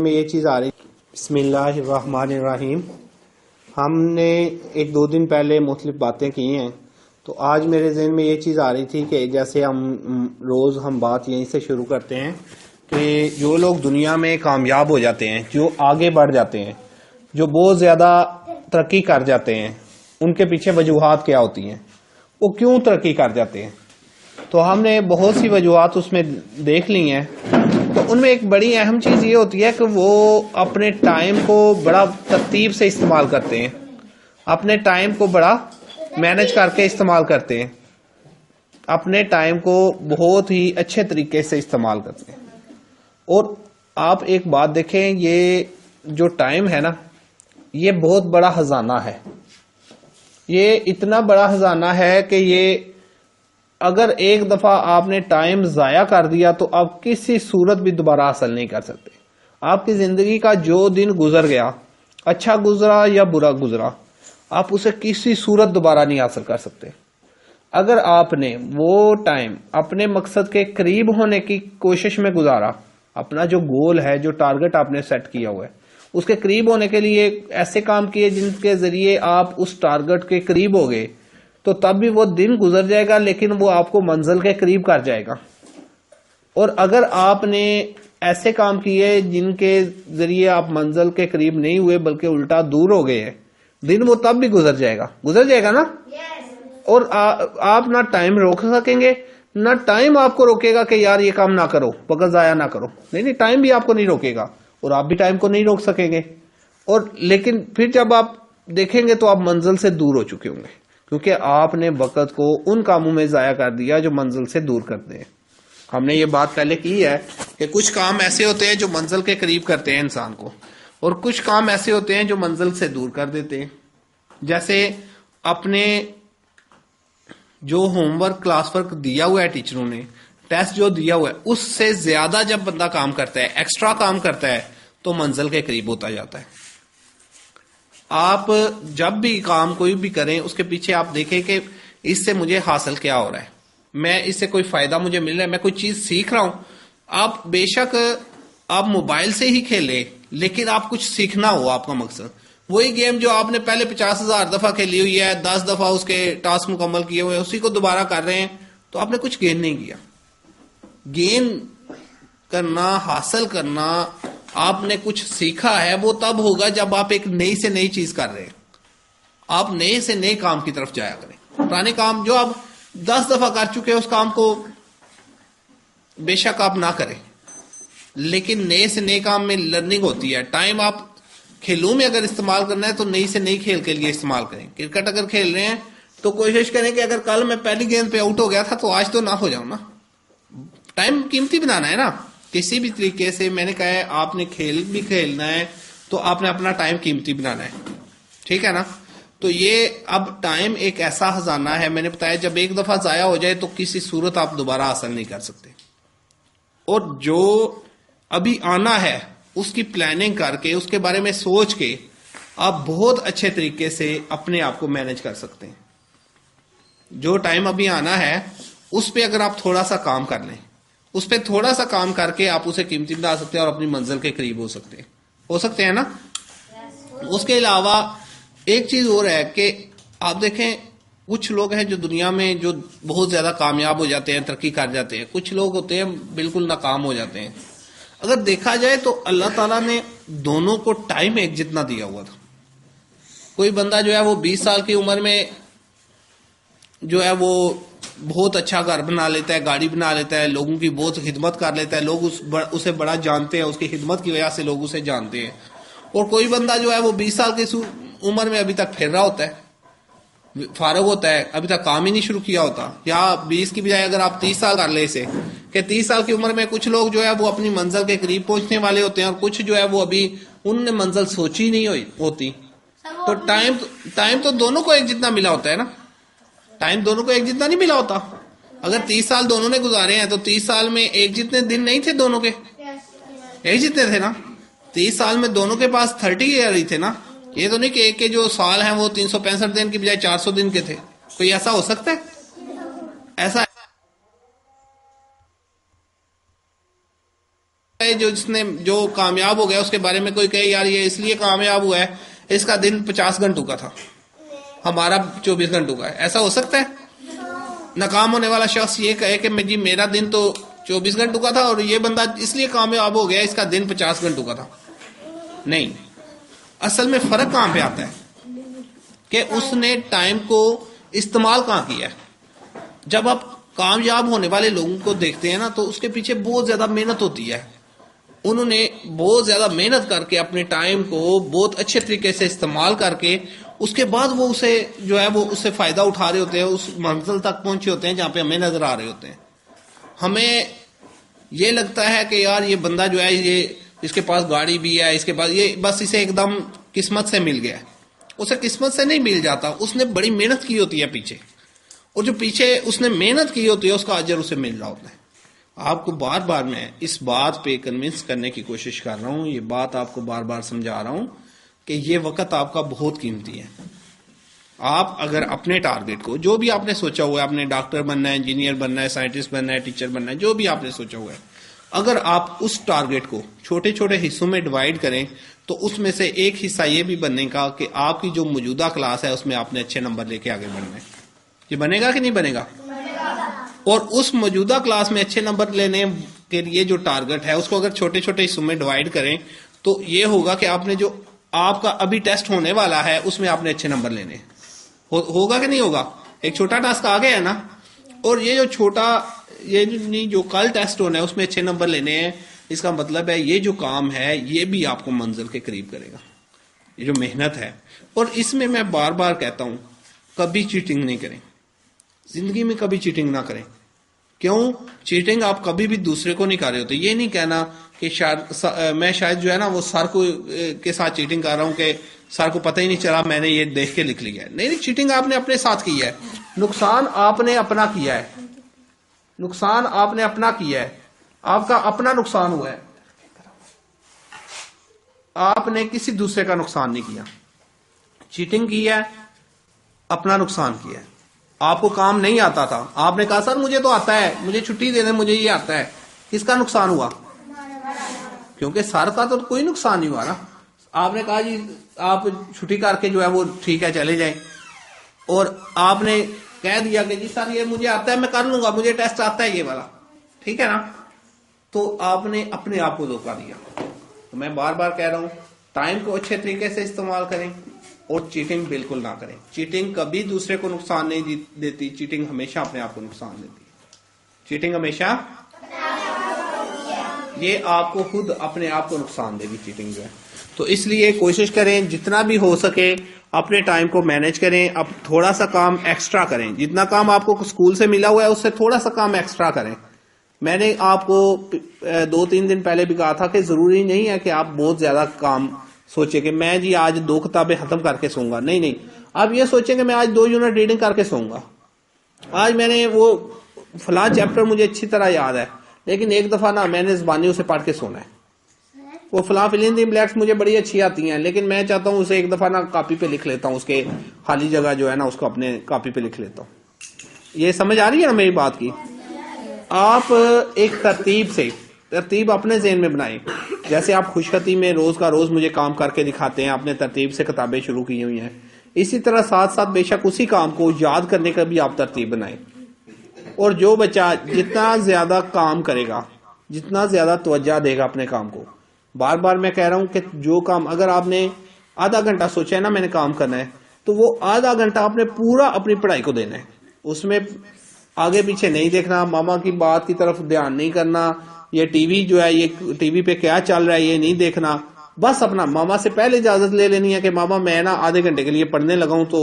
میں یہ چیز آ رہی. بسم اللہ الرحمن الرحیم. ہم نے ایک دو دن پہلے مختلف باتیں کی ہیں، تو آج میرے ذہن میں یہ چیز آ رہی تھی کہ جیسے ہم بات یہیں سے شروع کرتے ہیں کہ جو لوگ دنیا میں کامیاب ہو جاتے ہیں، جو آگے بڑھ جاتے ہیں، جو بہت زیادہ ترقی کر جاتے ہیں، ان کے پیچھے وجوہات کیا ہوتی ہیں، وہ کیوں ترقی کر جاتے ہیں. تو ہم نے بہت سی وجوہات اس میں دیکھ لی ہیں. تو ان میں ایک بڑی اہم چیز یہ ہوتی ہے کہ وہ اپنے ٹائم کو بڑا ترتیب سے استعمال کرتے ہیں، اپنے ٹائم کو بڑا مینج کر کے استعمال کرتے ہیں، اپنے ٹائم کو بہت ہی اچھے طریقے سے استعمال کرتے ہیں. اور آپ ایک بات دیکھیں، یہ جو ٹائم ہے نا، یہ بہت بڑا خزانہ ہے. یہ اتنا بڑا خزانہ ہے کہ یہ اگر ایک دفعہ آپ نے ٹائم ضائع کر دیا تو آپ کسی صورت بھی دوبارہ حاصل نہیں کر سکتے. آپ کی زندگی کا جو دن گزر گیا، اچھا گزرا یا برا گزرا، آپ اسے کسی صورت دوبارہ نہیں حاصل کر سکتے. اگر آپ نے وہ ٹائم اپنے مقصد کے قریب ہونے کی کوشش میں گزارا، اپنا جو گول ہے، جو ٹارگٹ آپ نے سیٹ کیا ہوا ہے، اس کے قریب ہونے کے لیے ایسے کام کیے جن کے ذریعے آپ اس ٹارگٹ کے قریب ہو گئے، تو تب بھی وہ دن گزر جائے گا لیکن وہ آپ کو منزل کے قریب کر جائے گا. اور اگر آپ نے ایسے کام کیے جن کے ذریعے آپ منزل کے قریب نہیں ہوئے بلکہ الٹا دور ہو گئے ہیں، دن وہ تب بھی گزر جائے گا نا. اور آپ نہ ٹائم روک سکیں گے، نہ ٹائم آپ کو روکے گا کہ یار یہ کام نہ کرو، وقت ضائع نہ کرو. نہیں، ٹائم بھی آپ کو نہیں روکے گا اور آپ بھی ٹائم کو نہیں روک سکیں گے. اور لیکن پھر جب آپ دیکھیں گے تو آپ منزل سے دور ہو چکے ہوں گے، کیونکہ آپ نے وقت کو ان کاموں میں ضائع کر دیا جو منزل سے دور کرتے ہیں. ہم نے یہ بات پہلے کی ہے کہ کچھ کام ایسے ہوتے ہیں جو منزل کے قریب کرتے ہیں انسان کو، اور کچھ کام ایسے ہوتے ہیں جو منزل سے دور کر دیتے ہیں. جیسے اپنے جو ہوم ورک، کلاس ورک دیا ہوا ہے ٹیچروں نے، ٹیسٹ جو دیا ہوا ہے، اس سے زیادہ جب بندہ کام کرتا ہے، ایکسٹرا کام کرتا ہے، تو منزل کے قریب ہوتا جاتا ہے. آپ جب بھی کام کوئی بھی کریں، اس کے پیچھے آپ دیکھیں کہ اس سے مجھے حاصل کیا ہو رہا ہے، میں اس سے کوئی فائدہ مجھے مل رہا ہے، میں کوئی چیز سیکھ رہا ہوں. آپ بے شک آپ موبائل سے ہی کھیلیں، لیکن آپ کچھ سیکھنا ہو. آپ کا مقصد وہی گیم جو آپ نے پہلے 50,000 دفعہ کھیلی ہوئی ہے، 10 دفعہ اس کے ٹاسک مکمل کیے ہوئے، اسی کو دوبارہ کر رہے ہیں، تو آپ نے کچھ گین نہیں کیا. گین کرنا، حاصل کرنا، آپ نے کچھ سیکھا ہے، وہ تب ہوگا جب آپ ایک نئی سے نئی چیز کر رہے ہیں. آپ نئے سے نئے کام کی طرف جایا کریں. پرانے کام جو آپ 10 دفعہ کر چکے اس کام کو بے شک آپ نہ کریں، لیکن نئے سے نئے کام میں لرننگ ہوتی ہے. ٹائم آپ کھیلوں میں اگر استعمال کرنا ہے تو نئی سے نئی کھیل کے لیے استعمال کریں. کرکٹ اگر کھیل رہے ہیں تو کوشش کریں کہ اگر کل میں پہلی گیند پہ آؤٹ ہو گیا تھا تو آج تو نہ ہو جاؤں نا. ٹائم قیمتی بنانا ہے نا کسی بھی طریقے سے. میں نے کہا ہے آپ نے کھیل بھی کھیلنا ہے تو آپ نے اپنا ٹائم قیمتی بنانا ہے، ٹھیک ہے نا. تو یہ اب ٹائم ایک ایسا خزانہ ہے، میں نے بتایا جب ایک دفعہ ضائع ہو جائے تو کسی صورت آپ دوبارہ حاصل نہیں کر سکتے. اور جو ابھی آنا ہے اس کی پلاننگ کر کے، اس کے بارے میں سوچ کے آپ بہت اچھے طریقے سے اپنے آپ کو مینج کر سکتے ہیں. جو ٹائم ابھی آنا ہے اس پہ اگر آپ تھوڑا سا کام کر لیں، اس پہ تھوڑا سا کام کر کے آپ اسے قیمتی بنا سکتے ہیں اور اپنی منزل کے قریب ہو سکتے ہیں نا. اس کے علاوہ ایک چیز اور ہے کہ آپ دیکھیں کچھ لوگ ہیں جو دنیا میں جو بہت زیادہ کامیاب ہو جاتے ہیں، ترقی کر جاتے ہیں. کچھ لوگ ہوتے ہیں بالکل ناکام ہو جاتے ہیں. اگر دیکھا جائے تو اللہ تعالیٰ نے دونوں کو ٹائم ایک جتنا دیا ہوا تھا. کوئی بندہ جو ہے وہ 20 سال کی عمر میں جو ہے وہ بہت اچھا گھر بنا لیتا ہے، گاڑی بنا لیتا ہے، لوگوں کی بہت خدمت کر لیتا ہے، لوگ اسے بڑا جانتے ہیں، اس کی خدمت کی وجہ سے لوگ اسے جانتے ہیں. اور کوئی بندہ جو ہے وہ 20 سال کی عمر میں ابھی تک پھر رہا ہوتا ہے، فارغ ہوتا ہے، ابھی تک کام ہی نہیں شروع کیا ہوتا. یا 20 کی بجائے اگر آپ 30 سال کر لیں اسے، کہ 30 سال کی عمر میں کچھ لوگ جو ہے وہ اپنی منزل کے قریب پہنچنے والے ہوتے ہیں اور کچھ جو ہے وہ ابھی ان نے منزل سوچی نہیں ہوتی. تو ٹائم تو دونوں کو ایک جتنا ملا ہوتا ہے نا. ٹائم دونوں کو ایک جتنا نہیں ملا ہوتا. اگر 30 سال دونوں نے گزارے ہیں تو 30 سال میں ایک جتنے دن نہیں تھے دونوں کے، ایک جتنے تھے نا. 30 سال میں دونوں کے پاس 30 ایئر ہی تھے نا. یہ تو نہیں کہ ایک کے جو سال ہیں وہ 365 دن کی بجائے 400 دن کے تھے. کوئی ایسا ہو سکتا ہے؟ ایسا جو کامیاب ہو گیا اس کے بارے میں کوئی کہے یار یہ اس لیے کامیاب ہوا ہے اس کا دن 50 گھنٹوں کا تھا، ہمارا 24 گھنٹوں کا ہے، ایسا ہو سکتا ہے؟ ناکام ہونے والا شخص یہ کہے کہ جی میرا دن تو 24 گھنٹوں کا تھا اور یہ بندہ اس لیے کامیاب ہو گیا اس کا دن 50 گھنٹوں کا تھا؟ نہیں، اصل میں فرق کہاں پہ آتا ہے کہ اس نے ٹائم کو استعمال کہاں کیا ہے۔ جب آپ کامیاب ہونے والے لوگوں کو دیکھتے ہیں نا تو اس کے پیچھے بہت زیادہ محنت ہوتی ہے، انہوں نے بہت زیادہ محنت کر کے اپنے ٹائم کو بہت اچھے طریقے سے استعمال کر کے اس کے بعد وہ اسے جو ہے وہ اس سے فائدہ اٹھا رہے ہوتے ہیں، اس منزل تک پہنچے ہوتے ہیں جہاں پہ ہمیں نظر آ رہے ہوتے ہیں۔ ہمیں یہ لگتا ہے کہ یار یہ بندہ جو ہے یہ اس کے پاس گاڑی بھی ہے، اس کے پاس یہ بس اسے ایک دم قسمت سے مل گیا ہے۔ اسے قسمت سے نہیں مل جاتا، اس نے بڑی محنت کی ہوتی ہے پیچھے، اور جو پیچھے اس نے محنت کی ہوتی ہے اس کا اجر اسے مل رہا ہوتا ہے۔ آپ کو بار بار میں اس بات پہ کنونس کرنے کی کوشش کر رہا ہوں، یہ بات آپ کو بار بار سمجھا رہا ہوں کہ یہ وقت آپ کا بہت قیمتی ہے۔ آپ اگر اپنے ٹارگٹ کو جو بھی آپ نے سوچا ہوا ہے، آپ نے ڈاکٹر بننا ہے، انجینئر بننا ہے، سائنٹسٹ بننا ہے، ٹیچر بننا ہے، جو بھی آپ نے سوچا ہوا ہے، اگر آپ اس ٹارگٹ کو چھوٹے چھوٹے حصوں میں ڈیوائڈ کریں تو اس میں سے ایک حصہ یہ بھی بننے کا کہ آپ کی جو موجودہ کلاس ہے اس میں آپ نے اچھے نمبر لے کے آگے بڑھنا ہے۔ یہ بنے گا کہ نہیں بنے گا؟ اور اس موجودہ کلاس میں اچھے نمبر لینے کے لیے جو ٹارگٹ ہے اس کو اگر چھوٹے چھوٹے حصوں میں ڈیوائڈ کریں تو یہ ہوگا کہ آپ نے جو آپ کا ابھی ٹیسٹ ہونے والا ہے اس میں آپ نے اچھے نمبر لینے ہوگا کہ نہیں ہوگا؟ ایک چھوٹا ٹاسک آ گیا ہے نا، اور یہ جو کل ٹیسٹ ہونا ہے اس میں اچھے نمبر لینے ہیں، اس کا مطلب ہے یہ جو کام ہے یہ بھی آپ کو منزل کے قریب کرے گا، یہ جو محنت ہے۔ اور اس میں بار بار کہتا ہوں کبھی چیٹنگ نہیں کریں، زندگی میں کبھی چیٹنگ نہ کریں۔ کیوں؟ چیٹنگ آپ کبھی بھی دوسرے کو نہیں کر رہے ہوتے۔ یہ نہیں کہنا کہ میں شاید جو ہے نا وہ سر کو کے ساتھ چیٹنگ کر رہا ہوں کہ سر کو پتہ ہی نہیں چلا میں نے یہ دیکھ کے لکھ لیا ہے۔ نہیں، چیٹنگ آپ نے اپنے ساتھ کی ہے، نقصان آپ نے اپنا کیا ہے، نقصان آپ نے اپنا کیا ہے، آپ کا اپنا نقصان ہوا ہے، آپ نے کسی دوسرے کا نقصان نہیں کیا۔ چیٹنگ کی ہے، اپنا نقصان کیا ہے۔ آپ کو کام نہیں آتا تھا، آپ نے کہا سر مجھے تو آتا ہے، مجھے چھٹی دے دیں، مجھے یہ آتا ہے، کس کا نقصان ہوا؟ کیونکہ سر کا تو کوئی نقصان نہیں ہوا نا۔ آپ نے کہا جی آپ چھٹی کر کے جو ہے وہ ٹھیک ہے چلے جائیں، اور آپ نے کہہ دیا کہ جی سر یہ مجھے آتا ہے میں کر لوں گا، مجھے ٹیسٹ آتا ہے یہ والا، ٹھیک ہے نا، تو آپ نے اپنے آپ کو دھوکہ دیا۔ تو میں بار بار کہہ رہا ہوں ٹائم کو اچھے طریقے سے استعمال کریں اور چیٹنگ بالکل نہ کریں۔ چیٹنگ کبھی دوسرے کو نقصان نہیں دیتی، چیٹنگ ہمیشہ اپنے آپ کو نقصان دیتی ہے۔ چیٹنگ ہمیشہ یہ آپ کو خود اپنے آپ کو نقصان دے گی چیٹنگ جو ہے۔ تو اس لیے کوشش کریں جتنا بھی ہو سکے اپنے ٹائم کو مینج کریں، اب تھوڑا سا کام ایکسٹرا کریں، جتنا کام آپ کو اسکول سے ملا ہوا ہے اس سے تھوڑا سا کام ایکسٹرا کریں۔ میں نے آپ کو 2-3 دن پہلے بھی کہا تھا کہ ضروری نہیں ہے کہ آپ بہت زیادہ کام سوچیں کہ میں جی آج 2 کتابیں ختم کر کے سوؤں گا، نہیں، آپ یہ سوچیں کہ میں آج 2 یونٹ ریڈنگ کر کے سوؤں گا، آج میں نے وہ فلاں چیپٹر مجھے اچھی طرح یاد ہے لیکن ایک دفعہ نا میں نے زبانی اسے پڑھ کے سونا ہے، وہ فلاں فلنگ دی بلیکس مجھے بڑی اچھی آتی ہیں لیکن میں چاہتا ہوں اسے ایک دفعہ نا کاپی پہ لکھ لیتا ہوں، اس کے خالی جگہ جو ہے نا اس کو اپنے کاپی پہ لکھ لیتا ہوں۔ یہ سمجھ آ رہی ہے نا میری بات کی؟ آپ ایک ترتیب اپنے ذہن میں بنائیں، جیسے آپ خوشخطی میں روز کا روز مجھے کام کر کے دکھاتے ہیں، آپ نے ترتیب سے کتابیں شروع کی ہوئی ہیں، اسی طرح ساتھ ساتھ بے شک اسی کام کو یاد کرنے کا بھی آپ ترتیب بنائیں۔ اور جو بچہ جتنا زیادہ کام کرے گا، جتنا زیادہ توجہ دے گا اپنے کام کو، بار بار میں کہہ رہا ہوں کہ جو کام اگر آپ نے آدھا گھنٹہ سوچا ہے نا میں نے کام کرنا ہے تو وہ آدھا گھنٹہ آپ نے پورا اپنی پڑھائی کو دینا ہے، اس میں آگے پیچھے نہیں دیکھنا، ماما کی بات کی طرف دھیان نہیں کرنا، یہ ٹی وی جو ہے یہ ٹی وی پہ کیا چل رہا ہے یہ نہیں دیکھنا، بس اپنا ماما سے پہلے اجازت لے لینی ہے کہ ماما میں نا آدھے گھنٹے کے لیے پڑھنے لگا ہوں، تو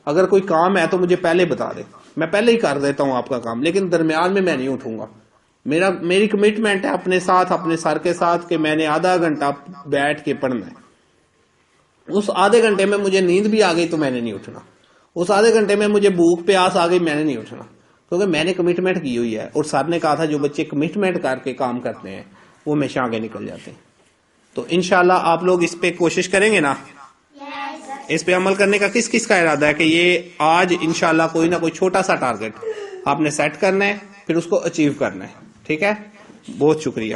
اگر کوئی کام ہے تو مجھے پہلے بتا دے، میں پہلے ہی کر دیتا ہوں آپ کا کام، لیکن درمیان میں نہیں اٹھوں گا۔ میری کمٹمنٹ ہے اپنے ساتھ، اپنے سر کے ساتھ کہ میں نے آدھا گھنٹہ بیٹھ کے پڑھنا ہے۔ اس آدھے گھنٹے میں مجھے نیند بھی آ گئی تو میں نے نہیں اٹھنا، اس آدھے گھنٹے میں مجھے بھوک پیاس آ گئی میں نے نہیں اٹھنا، کیونکہ میں نے کمٹمنٹ کی ہوئی ہے، اور سر نے کہا تھا جو بچے کمٹمنٹ کر کے کام کرتے ہیں وہ ہمیشہ آگے نکل جاتے ہیں۔ تو انشاءاللہ آپ لوگ اس پہ کوشش کریں گے نا، اس پہ عمل کرنے کا کس کس کا ارادہ ہے کہ یہ آج انشاءاللہ کوئی نہ کوئی چھوٹا سا ٹارگٹ آپ نے سیٹ کرنا ہے، پھر اس کو اچیو کرنا ہے، ٹھیک ہے؟ بہت شکریہ۔